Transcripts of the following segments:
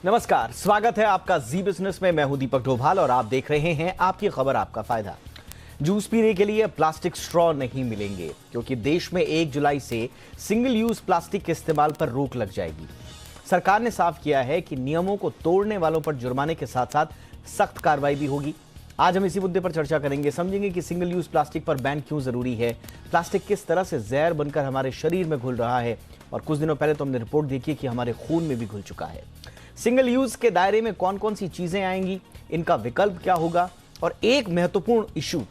नमस्कार, स्वागत है आपका जी बिजनेस में। मैं हूं दीपक डोभाल और आप देख रहे हैं आपकी खबर आपका फायदा। जूस पीने के लिए प्लास्टिक स्ट्रॉ नहीं मिलेंगे क्योंकि देश में 1 जुलाई से सिंगल यूज प्लास्टिक के इस्तेमाल पर रोक लग जाएगी। सरकार ने साफ किया है कि नियमों को तोड़ने वालों पर जुर्माने के साथ साथ सख्त कार्रवाई भी होगी। आज हम इसी मुद्दे पर चर्चा करेंगे, समझेंगे कि सिंगल यूज प्लास्टिक पर बैन क्यों जरूरी है, प्लास्टिक किस तरह से जहर बनकर हमारे शरीर में घुल रहा है और कुछ दिनों पहले तो हमने रिपोर्ट देखी कि हमारे खून में भी घुल चुका है। सिंगल यूज के दायरे में कौन कौन सी चीजें आएंगी, इनका विकल्प क्या होगा, और एक महत्वपूर्ण इशू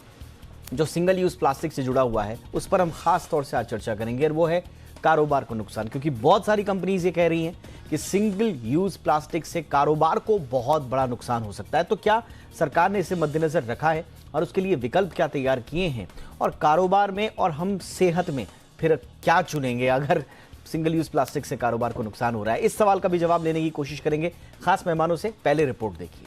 जो सिंगल यूज प्लास्टिक से जुड़ा हुआ है उस पर हम खास तौर से आज चर्चा करेंगे और वो है कारोबार को नुकसान। क्योंकि बहुत सारी कंपनीज ये कह रही हैं कि सिंगल यूज प्लास्टिक से कारोबार को बहुत बड़ा नुकसान हो सकता है। तो क्या सरकार ने इसे मद्देनजर रखा है और उसके लिए विकल्प क्या तैयार किए हैं, और कारोबार में और हम सेहत में फिर क्या चुनेंगे अगर सिंगल यूज प्लास्टिक से कारोबार को नुकसान हो रहा है? इस सवाल का भी जवाब लेने की कोशिश करेंगे खास मेहमानों से। पहले रिपोर्ट देखिए।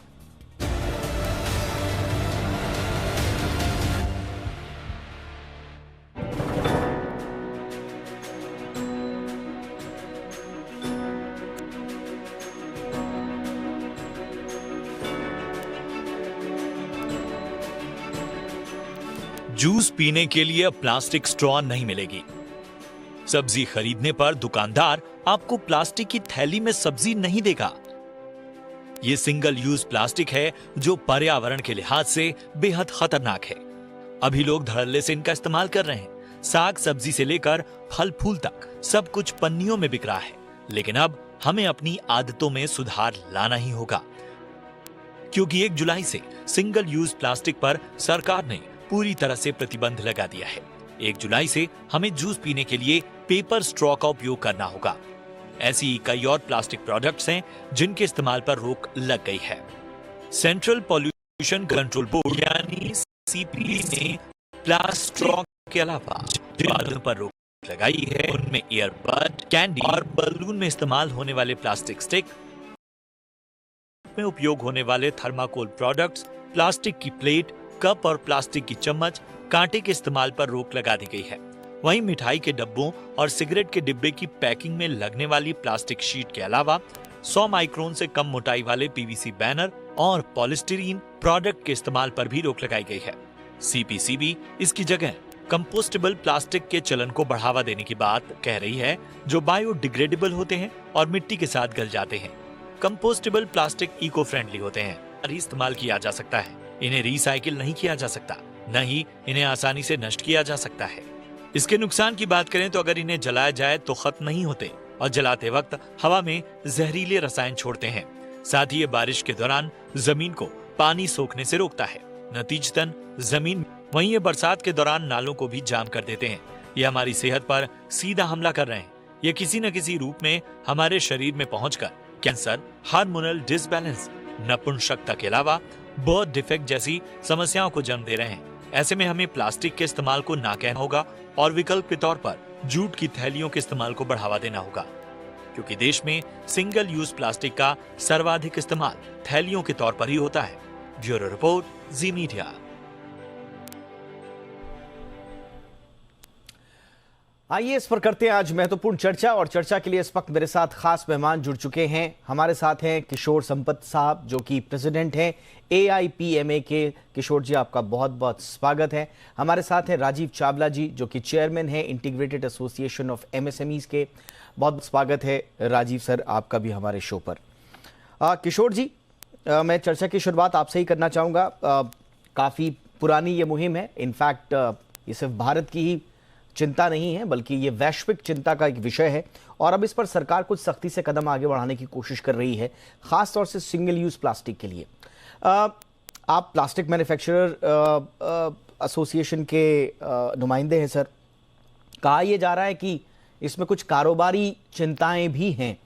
जूस पीने के लिए प्लास्टिक स्ट्रॉ नहीं मिलेगी। सब्जी खरीदने पर दुकानदार आपको प्लास्टिक की थैली में सब्जी नहीं देगा। यह सिंगल यूज प्लास्टिक है जो पर्यावरण के लिहाज से बेहद खतरनाक है। अभी लोग धड़ल्ले से इनका इस्तेमाल कर रहे हैं। साग सब्जी से लेकर फल फूल तक सब कुछ पन्नियों में बिक रहा है। लेकिन अब हमें अपनी आदतों में सुधार लाना ही होगा, क्योंकि 1 जुलाई से सिंगल यूज प्लास्टिक पर सरकार ने पूरी तरह से प्रतिबंध लगा दिया है। 1 जुलाई से हमें जूस पीने के लिए पेपर स्ट्रॉ का उपयोग करना होगा। ऐसी कई और प्लास्टिक प्रोडक्ट्स हैं जिनके इस्तेमाल पर रोक लग गई है। सेंट्रल पॉल्यूशन कंट्रोल बोर्ड यानी सीपीसी ने प्लास्टिक स्ट्रॉ के अलावा जिन उत्पादों पर रोक लगाई है उनमें ईयरबड, कैंडी और बलून में इस्तेमाल होने वाले प्लास्टिक स्टिक, में उपयोग होने वाले थर्माकोल प्रोडक्ट्स, प्लास्टिक की प्लेट, कप और प्लास्टिक की चम्मच, कांटे के इस्तेमाल पर रोक लगा दी गई है। वहीं मिठाई के डब्बों और सिगरेट के डिब्बे की पैकिंग में लगने वाली प्लास्टिक शीट के अलावा 100 माइक्रोन से कम मोटाई वाले पीवीसी बैनर और पॉलिस्टीरीन प्रोडक्ट के इस्तेमाल पर भी रोक लगाई गई है। सीपीसीबी इसकी जगह कंपोस्टेबल प्लास्टिक के चलन को बढ़ावा देने की बात कह रही है, जो बायोडिग्रेडेबल होते हैं और मिट्टी के साथ गल जाते हैं। कंपोस्टेबल प्लास्टिक इको फ्रेंडली होते हैं और इस्तेमाल किया जा सकता है। इन्हें रिसाइकिल नहीं किया जा सकता, न ही इन्हें आसानी से नष्ट किया जा सकता है। इसके नुकसान की बात करें तो अगर इन्हें जलाया जाए तो खत्म नहीं होते और जलाते वक्त हवा में जहरीले रसायन छोड़ते हैं। साथ ही ये बारिश के दौरान जमीन को पानी सोखने से रोकता है, नतीजतन जमीन। वहीं ये बरसात के दौरान नालों को भी जाम कर देते हैं। ये हमारी सेहत पर सीधा हमला कर रहे हैं। ये किसी न किसी रूप में हमारे शरीर में पहुंचकर कैंसर, हार्मोनल डिसबैलेंस, नपुंसकता के अलावा बर्थ डिफेक्ट जैसी समस्याओं को जन्म दे रहे हैं। ऐसे में हमें प्लास्टिक के इस्तेमाल को ना कहना होगा और विकल्प के तौर पर जूट की थैलियों के इस्तेमाल को बढ़ावा देना होगा, क्योंकि देश में सिंगल यूज प्लास्टिक का सर्वाधिक इस्तेमाल थैलियों के तौर पर ही होता है। ब्यूरो रिपोर्ट, जी मीडिया। आइए इस पर करते हैं आज महत्वपूर्ण चर्चा, और चर्चा के लिए इस वक्त मेरे साथ खास मेहमान जुड़ चुके हैं। हमारे साथ हैं किशोर संपत साहब, जो कि प्रेसिडेंट हैं AIPMA के। किशोर जी, आपका बहुत बहुत स्वागत है। हमारे साथ हैं राजीव चावला जी, जो कि चेयरमैन हैं इंटीग्रेटेड एसोसिएशन ऑफ MSMEs के। बहुत स्वागत है राजीव सर आपका भी हमारे शो पर। किशोर जी, मैं चर्चा की शुरुआत आपसे ही करना चाहूँगा। काफ़ी पुरानी ये मुहिम है। इनफैक्ट ये सिर्फ भारत की ही चिंता नहीं है, बल्कि ये वैश्विक चिंता का एक विषय है, और अब इस पर सरकार कुछ सख्ती से कदम आगे बढ़ाने की कोशिश कर रही है, खास तौर से सिंगल यूज प्लास्टिक के लिए। आप प्लास्टिक मैन्युफैक्चरर एसोसिएशन के नुमाइंदे हैं सर। कहा यह जा रहा है कि इसमें कुछ कारोबारी चिंताएं भी हैं,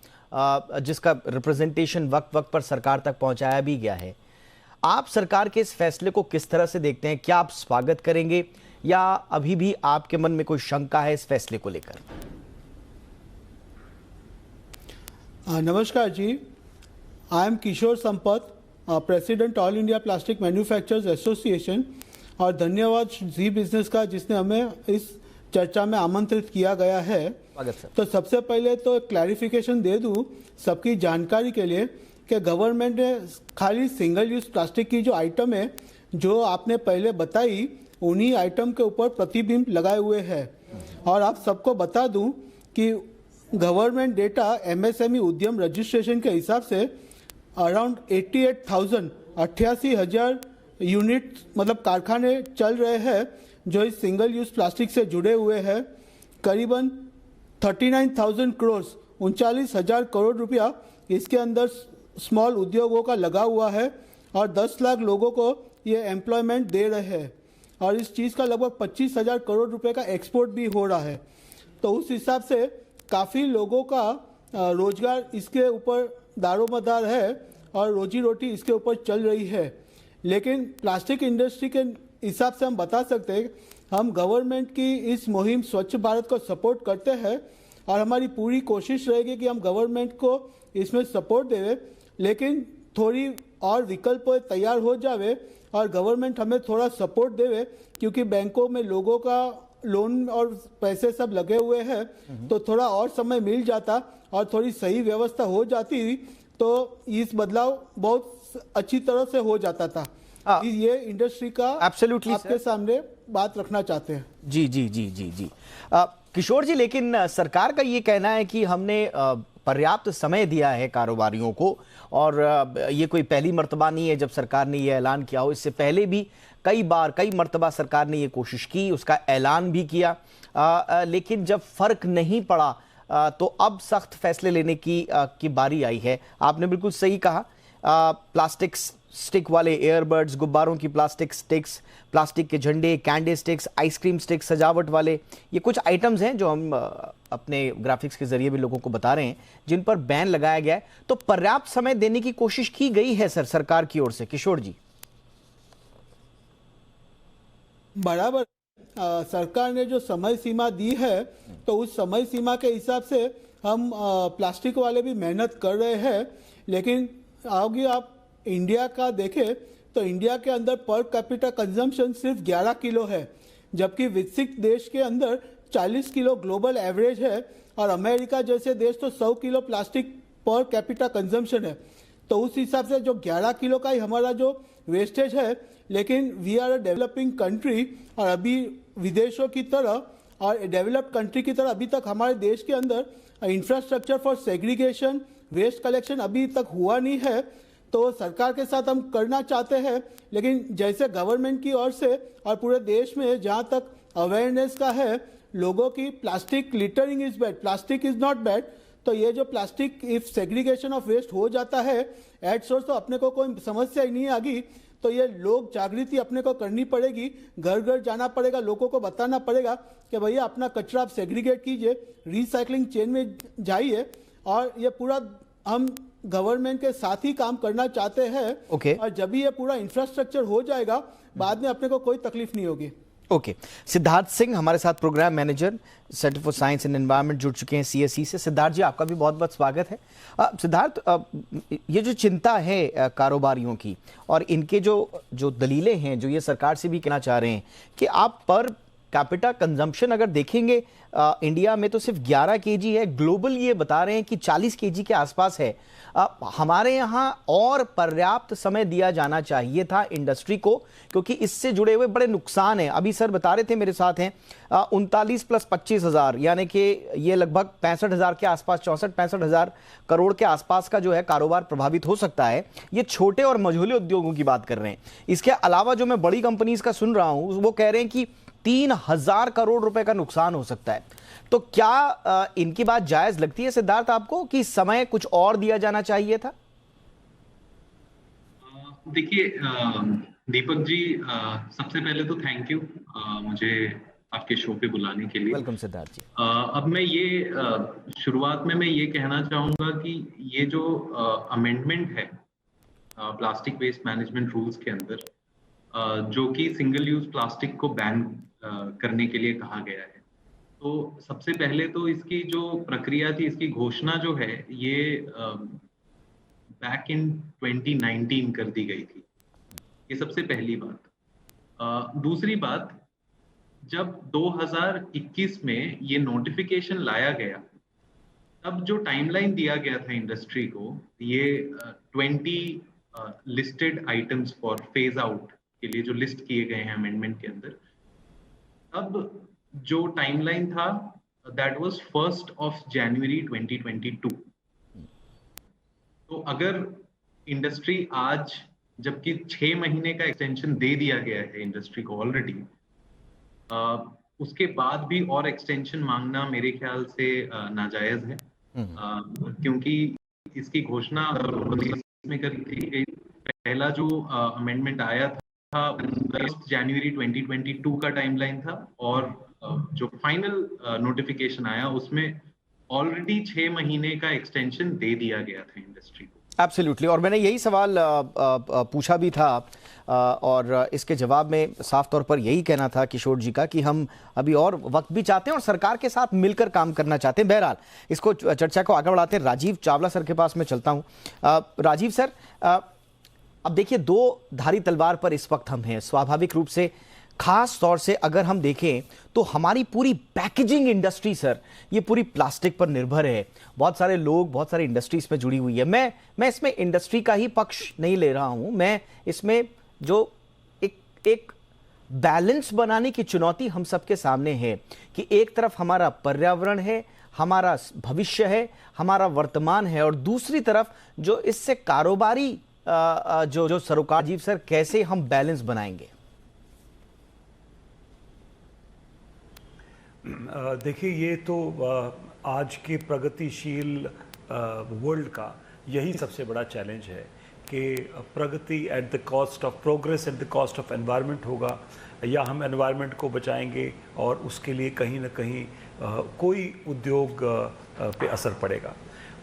जिसका रिप्रेजेंटेशन वक्त वक्त पर सरकार तक पहुंचाया भी गया है। आप सरकार के इस फैसले को किस तरह से देखते हैं? क्या आप स्वागत करेंगे या अभी भी आपके मन में कोई शंका है इस फैसले को लेकर? नमस्कार जी, I am Kishore Sampat, president all India plastic manufacturers association, और धन्यवाद जी बिजनेस का जिसने हमें इस चर्चा में आमंत्रित किया गया है। स्वागत सर। तो सबसे पहले तो क्लैरिफिकेशन दे दूं सबकी जानकारी के लिए कि गवर्नमेंट ने खाली सिंगल यूज प्लास्टिक की जो आइटम है जो आपने पहले बताई उन्हीं आइटम के ऊपर प्रतिबिंब लगाए हुए हैं। और आप सबको बता दूं कि गवर्नमेंट डेटा एमएसएमई उद्यम रजिस्ट्रेशन के हिसाब से अराउंड 88,000 यूनिट मतलब कारखाने चल रहे हैं जो इस सिंगल यूज प्लास्टिक से जुड़े हुए हैं। करीबन 39,000 करोड़ 39,000 करोड़ रुपया इसके अंदर स्मॉल उद्योगों का लगा हुआ है और 10 लाख लोगों को ये एम्प्लॉयमेंट दे रहे हैं और इस चीज़ का लगभग 25,000 करोड़ रुपए का एक्सपोर्ट भी हो रहा है। तो उस हिसाब से काफ़ी लोगों का रोजगार इसके ऊपर दारोमदार है और रोजी रोटी इसके ऊपर चल रही है। लेकिन प्लास्टिक इंडस्ट्री के हिसाब से हम बता सकते हैं हम गवर्नमेंट की इस मुहिम स्वच्छ भारत को सपोर्ट करते हैं और हमारी पूरी कोशिश रहेगी कि हम गवर्नमेंट को इसमें सपोर्ट देवे, लेकिन थोड़ी और विकल्प तैयार हो जावे और गवर्नमेंट हमें थोड़ा सपोर्ट देवे क्योंकि बैंकों में लोगों का लोन और पैसे सब लगे हुए हैं तो थोड़ा और समय मिल जाता और थोड़ी सही व्यवस्था हो जाती तो इस बदलाव बहुत अच्छी तरह से हो जाता था। ये इंडस्ट्री का एब्सोल्युटली आपके सामने बात रखना चाहते हैं। जी जी जी जी जी किशोर जी, लेकिन सरकार का ये कहना है कि हमने पर्याप्त समय दिया है कारोबारियों को और ये कोई पहली मर्तबा नहीं है जब सरकार ने ये ऐलान किया हो। इससे पहले भी कई मर्तबा सरकार ने ये कोशिश की, उसका ऐलान भी किया, लेकिन जब फर्क नहीं पड़ा तो अब सख्त फैसले लेने की बारी आई है। आपने बिल्कुल सही कहा, प्लास्टिक स्टिक वाले एयरबड्स, गुब्बारों की प्लास्टिक स्टिक्स, प्लास्टिक के झंडे, कैंडी स्टिक्स, आइसक्रीम स्टिक्स, सजावट वाले, ये कुछ आइटम्स हैं जो हम अपने ग्राफिक्स के जरिए भी लोगों को बता रहे हैं जिन पर बैन लगाया गया है। तो पर्याप्त समय देने की कोशिश की गई है सरकार की ओर से। किशोर जी, बराबर सरकार ने जो समय सीमा दी है तो उस समय सीमा के हिसाब से हम प्लास्टिक वाले भी मेहनत कर रहे हैं। लेकिन आगे आप इंडिया का देखें तो इंडिया के अंदर पर कैपिटा कंजम्पशन सिर्फ 11 किलो है, जबकि विकसित देश के अंदर 40 किलो ग्लोबल एवरेज है और अमेरिका जैसे देश तो 100 kilo plastic per capita consumption है। तो उस हिसाब से जो 11 किलो का ही हमारा जो वेस्टेज है, लेकिन we are a developing country और अभी विदेशों की तरह और डेवलप्ड कंट्री की तरह अभी तक हमारे देश के अंदर infrastructure for segregation waste collection अभी तक हुआ नहीं है। तो सरकार के साथ हम करना चाहते हैं, लेकिन जैसे गवर्नमेंट की ओर से और पूरे देश में जहाँ तक अवेयरनेस का है लोगों की, plastic littering is bad, plastic is not bad. तो ये जो plastic if segregation of waste हो जाता है एट सोर्स तो अपने को कोई समस्या ही नहीं आगी। तो ये लोग जागृति अपने को करनी पड़ेगी, घर घर जाना पड़ेगा, लोगों को बताना पड़ेगा कि भैया अपना कचरा आप सेग्रीगेट कीजिए, रिसाइकलिंग चेन में जाइए। और ये पूरा हम गवर्नमेंट के साथ ही काम करना चाहते हैं। और जब भी ये पूरा इंफ्रास्ट्रक्चर हो जाएगा बाद में अपने को कोई तकलीफ नहीं होगी। सिद्धार्थ सिंह हमारे साथ programme manager centre for science and environment जुड़ चुके हैं सीएसई से। सिद्धार्थ जी, आपका भी बहुत बहुत स्वागत है। सिद्धार्थ, ये जो चिंता है कारोबारियों की और इनके जो दलीलें हैं जो ये सरकार से भी कहना चाह रहे हैं कि आप पर कैपिटा कंजम्पशन अगर देखेंगे इंडिया में तो सिर्फ 11 केजी है, ग्लोबल ये बता रहे हैं कि 40 केजी के आसपास है। हमारे यहाँ और पर्याप्त समय दिया जाना चाहिए था इंडस्ट्री को, क्योंकि इससे जुड़े हुए बड़े नुकसान हैं। अभी सर बता रहे थे, मेरे साथ हैं 39 प्लस 25,000 यानी कि ये लगभग 65,000 के आसपास, 64-65,000 करोड़ के आसपास का जो है कारोबार प्रभावित हो सकता है। ये छोटे और मझोले उद्योगों की बात कर रहे हैं। इसके अलावा जो मैं बड़ी कंपनीज का सुन रहा हूं वो कह रहे हैं कि 3,000 करोड़ रुपए का नुकसान हो सकता है। तो क्या इनकी बात जायज लगती है सिद्धार्थ आपको कि समय कुछ और दिया जाना चाहिए था? देखिए दीपक जी, सबसे पहले तो थैंक यू मुझे आपके शो पे बुलाने के लिए। वेलकम सिद्धार्थ जी। अब मैं ये शुरुआत में मैं ये कहना चाहूंगा कि ये जो अमेंडमेंट है प्लास्टिक वेस्ट मैनेजमेंट रूल्स के अंदर जो कि सिंगल यूज प्लास्टिक को बैन करने के लिए कहा गया है, तो सबसे पहले तो इसकी जो प्रक्रिया थी, इसकी घोषणा जो है ये बैक इन 2019 कर दी गई थी। ये सबसे पहली बात। दूसरी बात, जब 2021 में ये नोटिफिकेशन लाया गया अब जो टाइमलाइन दिया गया था इंडस्ट्री को, ये 20 listed items for phase out के लिए जो लिस्ट किए गए हैं अमेंडमेंट के अंदर, अब जो टाइमलाइन था दैट वाज 1 जनवरी 2022। तो अगर इंडस्ट्री आज, जबकि 6 महीने का एक्सटेंशन दे दिया गया है इंडस्ट्री को ऑलरेडी, उसके बाद भी और एक्सटेंशन मांगना मेरे ख्याल से नाजायज है, क्योंकि इसकी घोषणा में करी गई। पहला जो अमेंडमेंट आया था 1 जनवरी 2022 का टाइमलाइन था, और जो फाइनल नोटिफिकेशन आया उसमें ऑलरेडी 6 महीने का एक्सटेंशन दे दिया गया था इंडस्ट्री को। एब्सोल्युटली, और मैंने यही सवाल पूछा भी था, और इसके जवाब में साफ तौर पर यही कहना था किशोर जी का कि हम अभी और वक्त भी चाहते हैं और सरकार के साथ मिलकर काम करना चाहते हैं। बहरहाल इसको, चर्चा को आगे बढ़ाते हैं। राजीव चावला सर के पास मैं चलता हूं। राजीव सर, अब देखिए, दो धारी तलवार पर इस वक्त हम हैं। स्वाभाविक रूप से, खास तौर से अगर हम देखें तो हमारी पूरी पैकेजिंग इंडस्ट्री सर, ये पूरी प्लास्टिक पर निर्भर है। बहुत सारे लोग, बहुत सारी इंडस्ट्री इसमें जुड़ी हुई है। मैं इसमें इंडस्ट्री का ही पक्ष नहीं ले रहा हूं, मैं इसमें जो एक बैलेंस बनाने की चुनौती हम सबके सामने है कि एक तरफ हमारा पर्यावरण है, हमारा भविष्य है, हमारा वर्तमान है, और दूसरी तरफ जो इससे कारोबारी जो सरोकार। राजीव सर, कैसे हम बैलेंस बनाएंगे? देखिए, ये तो आज के प्रगतिशील वर्ल्ड का यही सबसे बड़ा चैलेंज है कि प्रगति at the cost of progress, at the cost of environment होगा, या हम एनवायरनमेंट को बचाएंगे और उसके लिए कहीं ना कहीं कोई उद्योग पे असर पड़ेगा।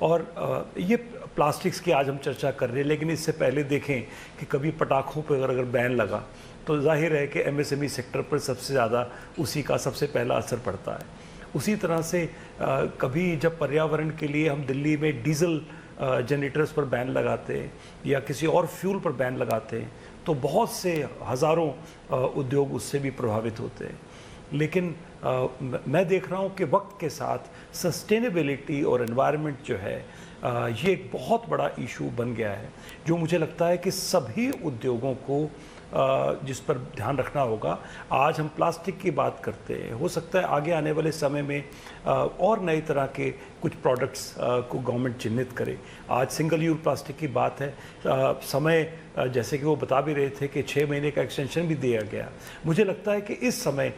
और ये प्लास्टिक्स की आज हम चर्चा कर रहे हैं, लेकिन इससे पहले देखें कि कभी पटाखों पर अगर बैन लगा तो जाहिर है कि एमएसएमई सेक्टर पर सबसे ज़्यादा उसी का सबसे पहला असर पड़ता है। उसी तरह से कभी जब पर्यावरण के लिए हम दिल्ली में डीजल जनरेटर्स पर बैन लगाते हैं या किसी और फ्यूल पर बैन लगाते हैं तो बहुत से हज़ारों उद्योग उससे भी प्रभावित होते हैं। लेकिन मैं देख रहा हूँ कि वक्त के साथ सस्टेनेबिलिटी और एनवायरनमेंट जो है ये एक बहुत बड़ा इशू बन गया है, जो मुझे लगता है कि सभी उद्योगों को जिस पर ध्यान रखना होगा। आज हम प्लास्टिक की बात करते हैं, हो सकता है आगे आने वाले समय में और नई तरह के कुछ प्रोडक्ट्स को गवर्नमेंट चिन्हित करे। आज सिंगल यूज प्लास्टिक की बात है, समय जैसे कि वो बता भी रहे थे कि 6 महीने का एक्सटेंशन भी दिया गया। मुझे लगता है कि इस समय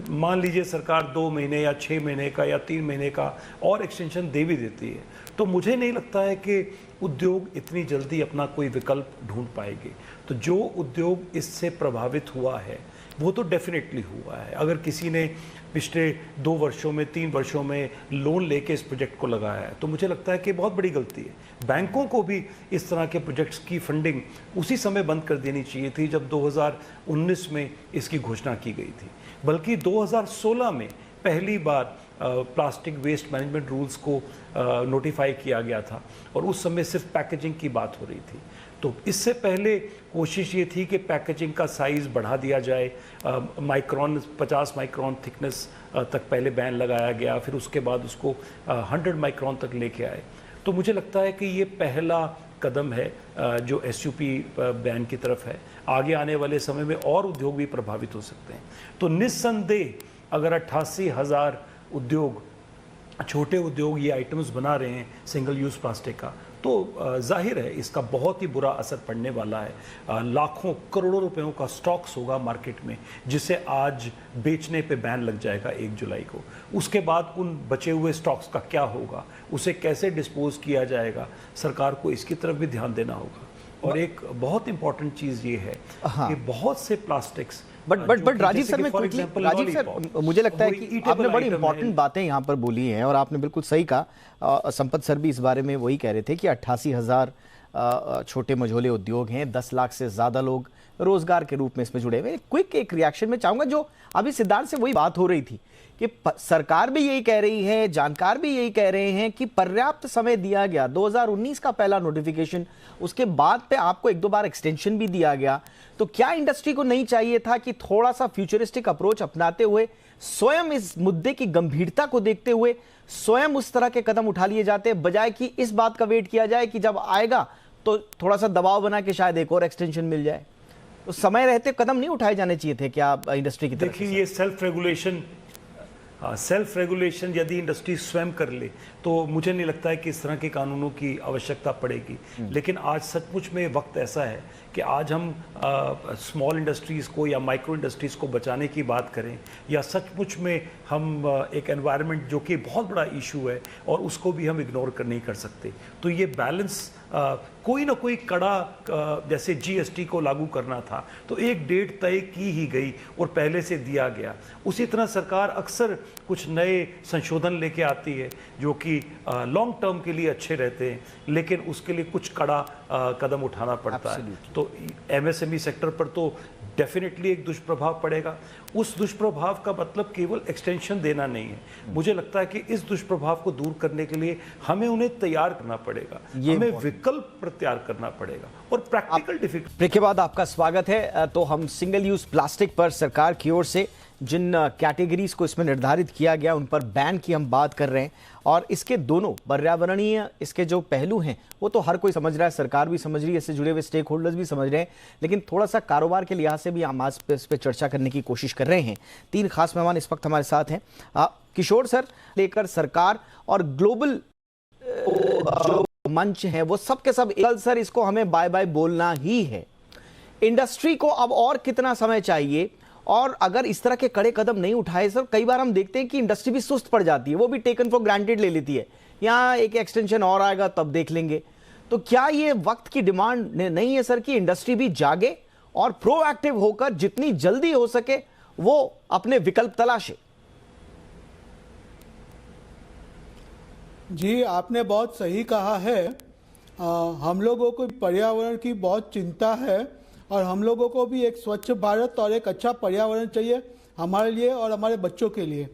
मान लीजिए सरकार 2 महीने या 6 महीने का या 3 महीने का और एक्सटेंशन दे भी देती है, तो मुझे नहीं लगता है कि उद्योग इतनी जल्दी अपना कोई विकल्प ढूंढ पाएंगे। तो जो उद्योग इससे प्रभावित हुआ है वो तो डेफिनेटली हुआ है। अगर किसी ने पिछले 2 वर्षों में 3 वर्षों में लोन लेके इस प्रोजेक्ट को लगाया है तो मुझे लगता है कि बहुत बड़ी गलती है। बैंकों को भी इस तरह के प्रोजेक्ट्स की फंडिंग उसी समय बंद कर देनी चाहिए थी जब 2019 में इसकी घोषणा की गई थी। बल्कि 2016 में पहली बार प्लास्टिक वेस्ट मैनेजमेंट रूल्स को नोटिफाई किया गया था और उस समय सिर्फ पैकेजिंग की बात हो रही थी। तो इससे पहले कोशिश ये थी कि पैकेजिंग का साइज़ बढ़ा दिया जाए, माइक्रोन 50 माइक्रोन थिकनेस तक पहले बैन लगाया गया, फिर उसके बाद उसको 100 माइक्रोन तक लेके आए। तो मुझे लगता है कि ये पहला कदम है जो एसयूपी बैन की तरफ है। आगे आने वाले समय में और उद्योग भी प्रभावित हो सकते हैं। तो निस्संदेह अगर 88,000 उद्योग, छोटे उद्योग ये आइटम्स बना रहे हैं सिंगल यूज़ प्लास्टिक का, तो जाहिर है इसका बहुत ही बुरा असर पड़ने वाला है। लाखों करोड़ों रुपयों का स्टॉक्स होगा मार्केट में जिसे आज बेचने पे बैन लग जाएगा 1 जुलाई को। उसके बाद उन बचे हुए स्टॉक्स का क्या होगा, उसे कैसे डिस्पोज किया जाएगा, सरकार को इसकी तरफ भी ध्यान देना होगा। और एक बहुत इंपॉर्टेंट चीज़ ये है कि बहुत से plastics but Rajiv sir, Rajiv sir, मुझे लगता है कि आपने बड़ी इंपॉर्टेंट बातें यहाँ पर बोली हैं और आपने बिल्कुल सही कहा। संपत सर भी इस बारे में वही कह रहे थे कि 88,000 छोटे मझोले उद्योग हैं, 10 लाख से ज़्यादा लोग रोजगार के रूप में इसमें जुड़े हुए। क्विक एक रिएक्शन में चाहूंगा, जो अभी सिद्धार्थ से वही बात हो रही थी कि सरकार भी यही कह रही है, जानकार भी यही कह रहे हैं कि पर्याप्त समय दिया गया। 2019 का पहला नोटिफिकेशन, उसके बाद पे आपको एक दो बार एक्सटेंशन भी दिया गया। तो क्या इंडस्ट्री को नहीं चाहिए था कि थोड़ा सा फ्यूचरिस्टिक अप्रोच अपनाते हुए, स्वयं इस मुद्दे की गंभीरता को देखते हुए स्वयं उस तरह के कदम उठा लिए जाते, बजाय कि इस बात का वेट किया जाए कि जब आएगा तो थोड़ा सा दबाव बना के शायद एक और एक्सटेंशन मिल जाए? तो समय रहते कदम नहीं उठाए जाने चाहिए थे क्या इंडस्ट्री की तरफ से? देखिए, ये सेल्फ रेगुलेशन यदि इंडस्ट्री स्वयं कर ले तो मुझे नहीं लगता है कि इस तरह के कानूनों की आवश्यकता पड़ेगी। लेकिन आज सचमुच में वक्त ऐसा है कि आज हम स्मॉल इंडस्ट्रीज़ को या माइक्रो इंडस्ट्रीज़ को बचाने की बात करें, या सचमुच में हम एक एनवायरनमेंट जो कि बहुत बड़ा इशू है और उसको भी हम इग्नोर कर नहीं कर सकते। तो ये बैलेंस कोई ना कोई कड़ा, जैसे जीएसटी को लागू करना था तो एक डेट तय की ही गई और पहले से दिया गया। उसी तरह सरकार अक्सर कुछ नए संशोधन लेके आती है जो कि लॉन्ग टर्म के लिए अच्छे रहते हैं, लेकिन उसके लिए कुछ कड़ा कदम उठाना पड़ता है। तो एमएसएमई सेक्टर पर तो डेफिनेटली एक दुष्प्रभाव पड़ेगा। उस दुष्प्रभाव का मतलब केवल एक्सटेंशन देना नहीं है। मुझे लगता है कि इस दुष्प्रभाव को दूर करने के लिए हमें उन्हें तैयार करना पड़ेगा, हमें विकल्प तैयार करना पड़ेगा और प्रैक्टिकल डिफिकल्टी। ब्रेक के बाद आपका स्वागत है। तो हम सिंगल यूज प्लास्टिक पर सरकार की ओर से जिन कैटेगरीज को इसमें निर्धारित किया गया उन पर बैन की हम बात कर रहे हैं, और इसके दोनों पर्यावरणीय इसके जो पहलू हैं वो तो हर कोई समझ रहा है, सरकार भी समझ रही है, इससे जुड़े हुए स्टेक होल्डर्स भी समझ रहे हैं, लेकिन थोड़ा सा कारोबार के लिहाज से भी हम आज इस पर चर्चा करने की कोशिश कर रहे हैं। तीन खास मेहमान इस वक्त हमारे साथ हैं। किशोर सर लेकर सरकार और ग्लोबल जो मंच है वो सब के सब कल सर इसको हमें बाय बाय बोलना ही है। इंडस्ट्री को अब और कितना समय चाहिए, और अगर इस तरह के कड़े कदम नहीं उठाए सर, कई बार हम देखते हैं कि इंडस्ट्री भी सुस्त पड़ जाती है, वो भी टेकन फॉर ग्रांटेड ले लेती है, यहाँ एक एक्सटेंशन और आएगा तब देख लेंगे। तो क्या ये वक्त की डिमांड नहीं है सर कि इंडस्ट्री भी जागे और प्रोएक्टिव होकर जितनी जल्दी हो सके वो अपने विकल्प तलाशे? जी, आपने बहुत सही कहा है। हम लोगों को पर्यावरण की बहुत चिंता है और हम लोगों को भी एक स्वच्छ भारत और एक अच्छा पर्यावरण चाहिए हमारे लिए और हमारे बच्चों के लिए।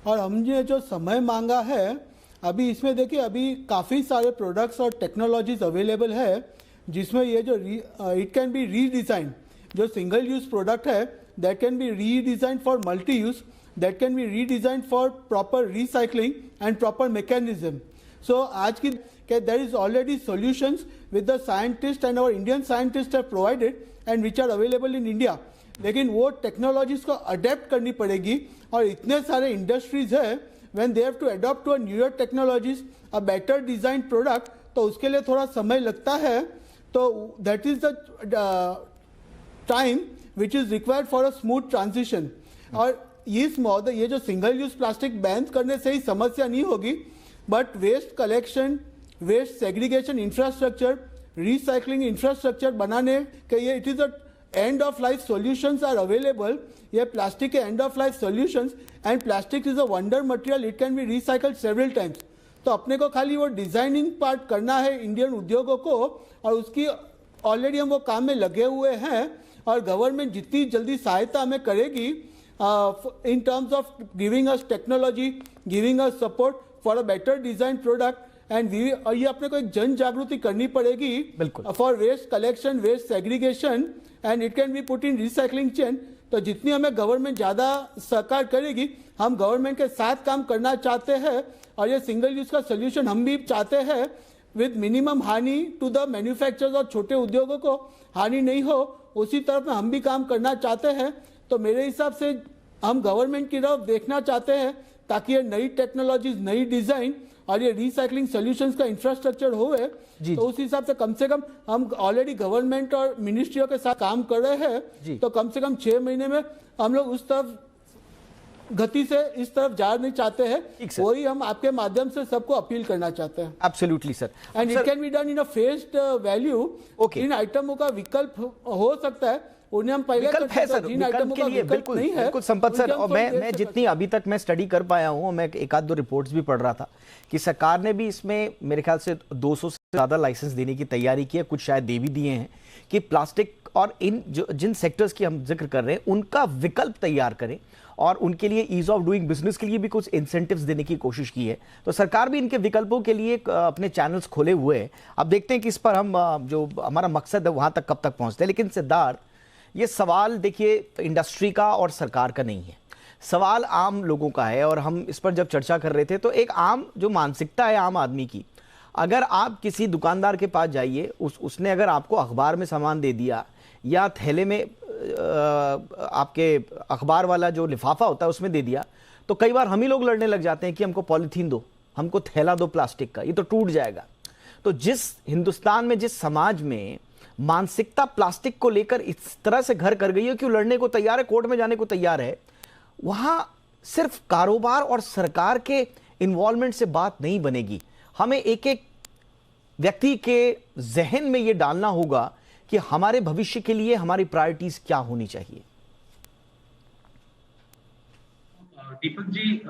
और हमने जो समय मांगा है, अभी इसमें देखिए अभी काफ़ी सारे प्रोडक्ट्स और टेक्नोलॉजीज अवेलेबल है जिसमें ये जो इट कैन बी रीडिज़ाइन, जो सिंगल यूज़ प्रोडक्ट है that can be redesign for multi use, that can be redesign for proper recycling and proper mechanism. So आज की there is already solutions with the scientists and our Indian scientists have provided and which are available in India. लेकिन वो technologies को adapt करनी पड़ेगी और इतने सारे इंडस्ट्रीज है, when they have to adopt to a newer technologies, a better designed product, तो उसके लिए थोड़ा समय लगता है। तो that is the time which is required for a smooth transition. और ये जो सिंगल यूज प्लास्टिक बैन करने से ही समस्या नहीं होगी, but waste collection, waste segregation infrastructure, recycling infrastructure बनाने के ये it is a end of life solutions are available. ये प्लास्टिक के end of life solutions, and plastic is a wonder material, it can be recycled several times. तो अपने को खाली वो डिजाइनिंग पार्ट करना है इंडियन उद्योगों को, और उसकी ऑलरेडी हम वो काम में लगे हुए हैं। और गवर्नमेंट जितनी जल्दी सहायता हमें करेगी in terms of giving us technology, giving us support for a better design product, and ये अपने को एक जन जागृति करनी पड़ेगी for waste collection, waste segregation, and it can be put in recycling chain। तो जितनी हमें गवर्नमेंट ज़्यादा सहकार करेगी, हम गवर्नमेंट के साथ काम करना चाहते हैं, और ये सिंगल यूज का सोल्यूशन हम भी चाहते हैं विद मिनिमम हानि टू द मैन्युफैक्चरर्स, और छोटे उद्योगों को हानि नहीं हो, उसी तरफ में हम भी काम करना चाहते हैं। तो मेरे हिसाब से हम गवर्नमेंट की तरफ देखना चाहते हैं ताकि ये नई टेक्नोलॉजीज, नई डिजाइन और ये रिसाइकलिंग सॉल्यूशंस का इंफ्रास्ट्रक्चर होवे। तो उस हिसाब से कम हम ऑलरेडी गवर्नमेंट और मिनिस्ट्रियों के साथ काम कर रहे हैं। तो कम से कम 6 महीने में हम लोग उस तरफ गति से इस तरफ जा नहीं चाहते हैं, वही हम आपके माध्यम से सबको अपील करना चाहते हैं। Absolutely sir, and it can be done in a phased value. इन आइटमों का विकल्प हो सकता है, उन्हें हम पहले विकल्प है सर, विकल्प के लिए बिल्कुल नहीं है, बिल्कुल संपत सर। और मैं जितनी अभी तक मैं स्टडी कर पाया हूँ, मैं एक आध दो रिपोर्ट्स भी पढ़ रहा था कि सरकार ने भी इसमें मेरे ख्याल से 200 से ज़्यादा लाइसेंस देने की तैयारी की है, कुछ शायद दे भी दिए हैं कि प्लास्टिक और इन जिन सेक्टर्स की हम जिक्र कर रहे हैं उनका विकल्प तैयार करें और उनके लिए ईज ऑफ डूइंग बिजनेस के लिए भी कुछ इंसेंटिव्स देने की कोशिश की है। तो सरकार भी इनके विकल्पों के लिए अपने चैनल्स खोले हुए हैं। अब देखते हैं कि इस पर हम जो हमारा मकसद है वहां तक कब तक पहुंचते हैं। लेकिन सिद्धार्थ, ये सवाल देखिए इंडस्ट्री का और सरकार का नहीं है, सवाल आम लोगों का है। और हम इस पर जब चर्चा कर रहे थे तो एक आम जो मानसिकता है आम आदमी की, अगर आप किसी दुकानदार के पास जाइए, उसने अगर आपको अखबार में सामान दे दिया या थैले में आपके अखबार वाला जो लिफाफा होता है उसमें दे दिया, तो कई बार हम ही लोग लड़ने लग जाते हैं कि हमको पॉलीथीन दो, हमको थैला दो प्लास्टिक का, ये तो टूट जाएगा। तो जिस हिंदुस्तान में, जिस समाज में मानसिकता प्लास्टिक को लेकर इस तरह से घर कर गई है कि वो लड़ने को तैयार है, कोर्ट में जाने को तैयार है, वहां सिर्फ कारोबार और सरकार के इन्वॉल्वमेंट से बात नहीं बनेगी। हमें एक एक व्यक्ति के जहन में यह डालना होगा कि हमारे भविष्य के लिए हमारी प्रायोरिटीज क्या होनी चाहिए। दीपक जी,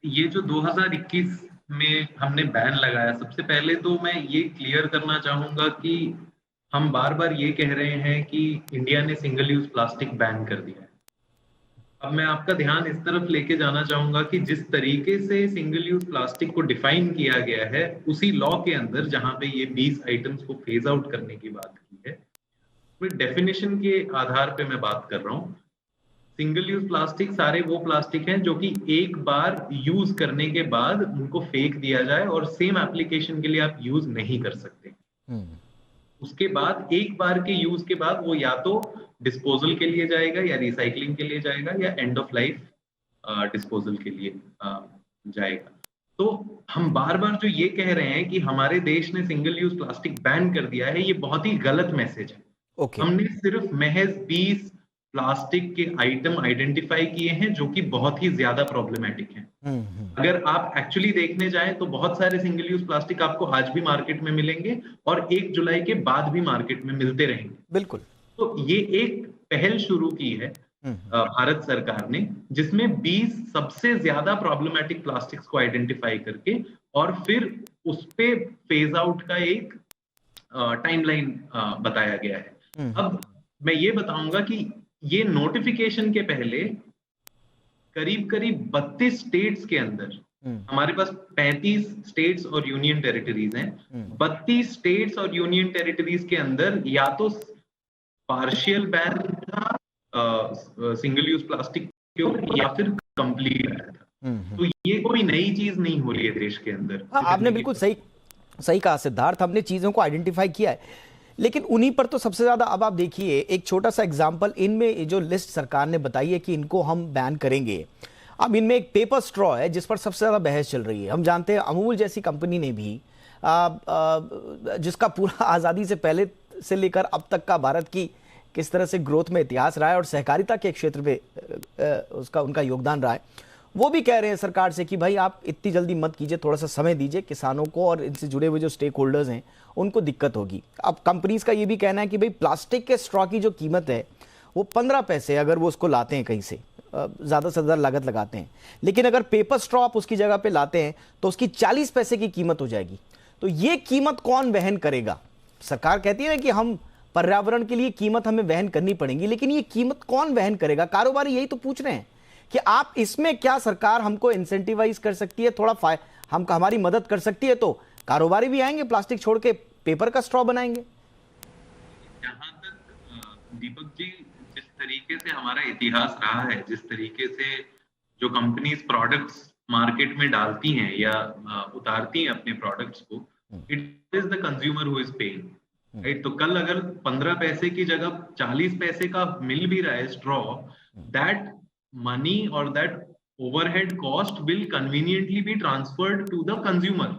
ये जो 2021 में हमने बैन लगाया, सबसे पहले तो मैं ये क्लियर करना चाहूंगा कि हम बार बार ये कह रहे हैं कि इंडिया ने सिंगल यूज प्लास्टिक बैन कर दिया है। अब मैं आपका ध्यान इस तरफ लेके जाना चाहूंगा कि जिस तरीके से सिंगल यूज प्लास्टिक को डिफाइन किया गया है, उसी लॉ के अंदर जहां पे ये 20 आइटम्स को फेज आउट करने की बात की है, वो डेफिनेशन के आधार पे मैं बात कर रहा हूँ। सिंगल यूज प्लास्टिक सारे वो प्लास्टिक हैं जो कि एक बार यूज करने के बाद उनको फेंक दिया जाए और सेम एप्लीकेशन के लिए आप यूज नहीं कर सकते। उसके बाद एक बार के यूज के बाद वो या तो डिस्पोजल के लिए जाएगा या रिसाइकलिंग के लिए जाएगा या एंड ऑफ लाइफ डिस्पोजल के लिए जाएगा। तो हम बार बार जो ये कह रहे हैं कि हमारे देश ने सिंगल यूज प्लास्टिक बैन कर दिया है, ये बहुत ही गलत मैसेज है। हमने सिर्फ महज 20 प्लास्टिक के आइटम आइडेंटिफाई किए हैं जो कि बहुत ही ज्यादा प्रॉब्लमेटिक हैं। अगर आप एक्चुअली देखने जाएं तो बहुत सारे सिंगल यूज प्लास्टिक आपको आज भी मार्केट में मिलेंगे और 1 जुलाई के बाद भी मार्केट में मिलते रहेंगे। बिल्कुल। तो ये एक पहल शुरू की है भारत सरकार ने, जिसमें 20 सबसे ज्यादा प्रॉब्लमेटिक प्लास्टिक्स को आइडेंटिफाई करके और फिर उस पे फेज आउट का एक टाइमलाइन बताया गया है। अब मैं ये बताऊंगा कि ये नोटिफिकेशन के पहले करीब 32 स्टेट्स के अंदर, हमारे पास 35 स्टेट्स और यूनियन टेरिटरीज हैं, 32 स्टेट्स और यूनियन टेरिटरीज के अंदर या तो पार्शियल बैन था सिंगल यूज प्लास्टिक के ऊपर या फिर कंप्लीट बैन था। तो ये कोई नई चीज नहीं हो रही है देश के अंदर। आपने बिल्कुल सही कहा सिद्धार्थ, हमने चीजों को आइडेंटिफाई किया है, लेकिन उन्हीं पर तो सबसे ज्यादा। अब आप देखिए एक छोटा सा एग्जांपल, इनमें जो लिस्ट सरकार ने बताई है कि इनको हम बैन करेंगे, अब इनमें एक पेपर स्ट्रॉ है जिस पर सबसे ज्यादा बहस चल रही है। हम जानते हैं अमूल जैसी कंपनी ने भी जिसका पूरा आजादी से पहले से लेकर अब तक का भारत की किस तरह से ग्रोथ में इतिहास रहा है और सहकारिता के क्षेत्र में उनका योगदान रहा है, वो भी कह रहे हैं सरकार से कि भाई आप इतनी जल्दी मत कीजिए, थोड़ा सा समय दीजिए किसानों को और इनसे जुड़े हुए जो स्टेक होल्डर्स हैं उनको दिक्कत होगी। अब कंपनीज का ये भी कहना है कि भाई प्लास्टिक के स्ट्रॉ की जो कीमत है वो 15 पैसे, अगर वो उसको लाते हैं कहीं से, ज़्यादा से ज़्यादा लागत लगाते हैं, लेकिन अगर पेपर स्ट्रॉ आप उसकी जगह पे लाते हैं तो उसकी 40 पैसे की कीमत हो जाएगी। तो ये कीमत कौन वहन करेगा? सरकार कहती है ना कि हम पर्यावरण के लिए कीमत हमें वहन करनी पड़ेगी, लेकिन ये कीमत कौन वहन करेगा? कारोबारी यही तो पूछ रहे हैं कि आप इसमें क्या सरकार हमको इंसेंटिवाइज कर सकती है, थोड़ा हमारी मदद कर सकती है, तो कारोबारी भी आएंगे, प्लास्टिक छोड़ के पेपर का स्ट्रॉ बनाएंगे। जहां तक दीपक जी, जिस तरीके से हमारा इतिहास रहा है, जिस तरीके से जो कंपनीज प्रोडक्ट्स मार्केट में डालती हैं या उतारती हैं अपने प्रोडक्ट्स को, it is the consumer who is paying, right? तो कल अगर 15 पैसे की जगह 40 पैसे का मिल भी रहा है straw, that money or that overhead cost will conveniently be transferred to the consumer।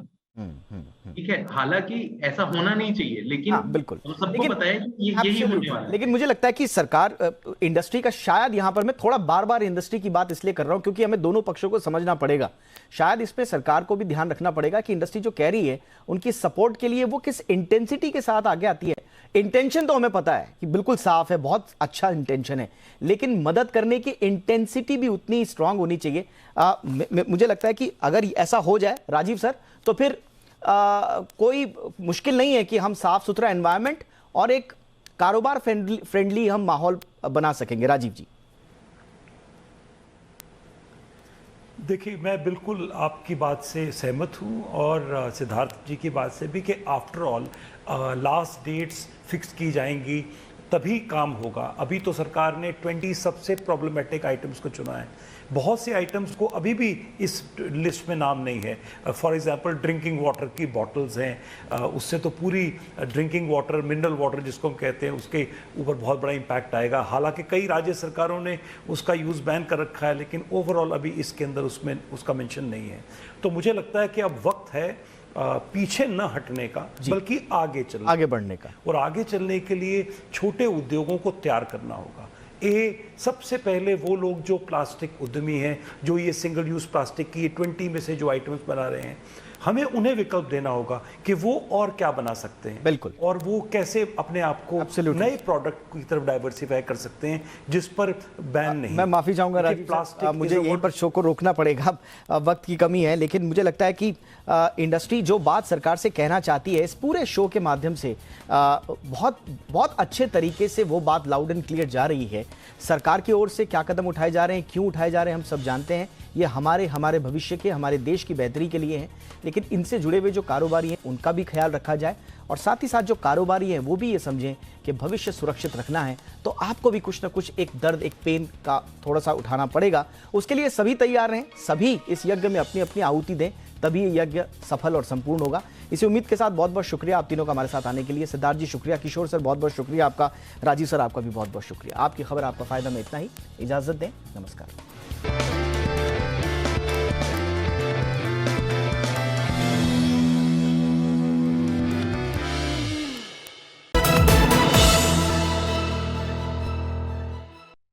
ठीक है, हालांकि ऐसा होना नहीं चाहिए, लेकिन बिल्कुल हम सबको पता है कि यही होने वाला है। लेकिन मुझे लगता है कि सरकार, इंडस्ट्री का, शायद यहां पर मैं थोड़ा बार बार इंडस्ट्री की बात इसलिए कर रहा हूं क्योंकि हमें दोनों पक्षों को समझना पड़ेगा। शायद इसमें सरकार को भी ध्यान रखना पड़ेगा कि इंडस्ट्री जो कह रही है उनकी सपोर्ट के लिए वो किस इंटेंसिटी के साथ आगे आती है। इंटेंशन तो हमें पता है कि बिल्कुल साफ है, बहुत अच्छा इंटेंशन है, लेकिन मदद करने की इंटेंसिटी भी उतनी स्ट्रांग होनी चाहिए। मुझे लगता है कि अगर ऐसा हो जाए राजीव सर, तो फिर कोई मुश्किल नहीं है कि हम साफ सुथरा एनवायरनमेंट और एक कारोबार फ्रेंडली हम माहौल बना सकेंगे? राजीव जी। देखिए, मैं बिल्कुल आपकी बात से सहमत हूँ और सिद्धार्थ जी की बात से भी कि after all last dates fix की जाएंगी तभी काम होगा। अभी तो सरकार ने 20 सबसे प्रॉब्लमेटिक आइटम्स को चुना है। बहुत से आइटम्स को अभी भी इस लिस्ट में नाम नहीं है। फॉर एग्जांपल ड्रिंकिंग वाटर की बॉटल्स हैं, उससे तो पूरी ड्रिंकिंग वाटर, मिनरल वाटर जिसको हम कहते हैं, उसके ऊपर बहुत बड़ा इम्पैक्ट आएगा। हालांकि कई राज्य सरकारों ने उसका यूज़ बैन कर रखा है, लेकिन ओवरऑल अभी इसके अंदर उसमें उसका मेंशन नहीं है। तो मुझे लगता है कि अब वक्त है पीछे न हटने का, बल्कि आगे बढ़ने का। और आगे चलने के लिए छोटे उद्योगों को तैयार करना होगा। सबसे पहले वो लोग जो प्लास्टिक उद्यमी हैं, जो ये सिंगल यूज प्लास्टिक की 20 में से जो आइटम्स बना रहे हैं, हमें उन्हें विकल्प देना होगा कि वो और क्या बना सकते हैं। बिल्कुल। और वो कैसे अपने आप को नए प्रोडक्ट की तरफ डाइवर्सिफाई कर सकते हैं जिस पर बैन नहीं। मैं माफी चाहूंगा राजीव साहब, मुझे यहीं पर शो को रोकना पड़ेगा, वक्त की कमी है। लेकिन मुझे लगता है कि इंडस्ट्री जो बात सरकार से कहना चाहती है, इस पूरे शो के माध्यम से बहुत अच्छे तरीके से वो बात लाउड एंड क्लियर जा रही है। सरकार की ओर से क्या कदम उठाए जा रहे हैं, क्यों उठाए जा रहे हैं, हम सब जानते हैं। ये हमारे भविष्य के, हमारे देश की बेहतरी के लिए है। लेकिन इनसे जुड़े हुए जो कारोबारी हैं उनका भी ख्याल रखा जाए, और साथ ही साथ जो कारोबारी हैं वो भी ये समझें कि भविष्य सुरक्षित रखना है तो आपको भी कुछ ना कुछ एक दर्द, एक पेन का थोड़ा सा उठाना पड़ेगा। उसके लिए सभी तैयार रहें, सभी इस यज्ञ में अपनी अपनी आहुति दें, तभी ये यज्ञ सफल और संपूर्ण होगा। इसी उम्मीद के साथ बहुत बहुत शुक्रिया आप तीनों का हमारे साथ आने के लिए। सिद्धार्थ जी शुक्रिया, किशोर सर बहुत बहुत शुक्रिया आपका, राजीव सर आपका भी बहुत बहुत शुक्रिया। आपकी खबर आपका फायदा में इतना ही, इजाजत दें, नमस्कार।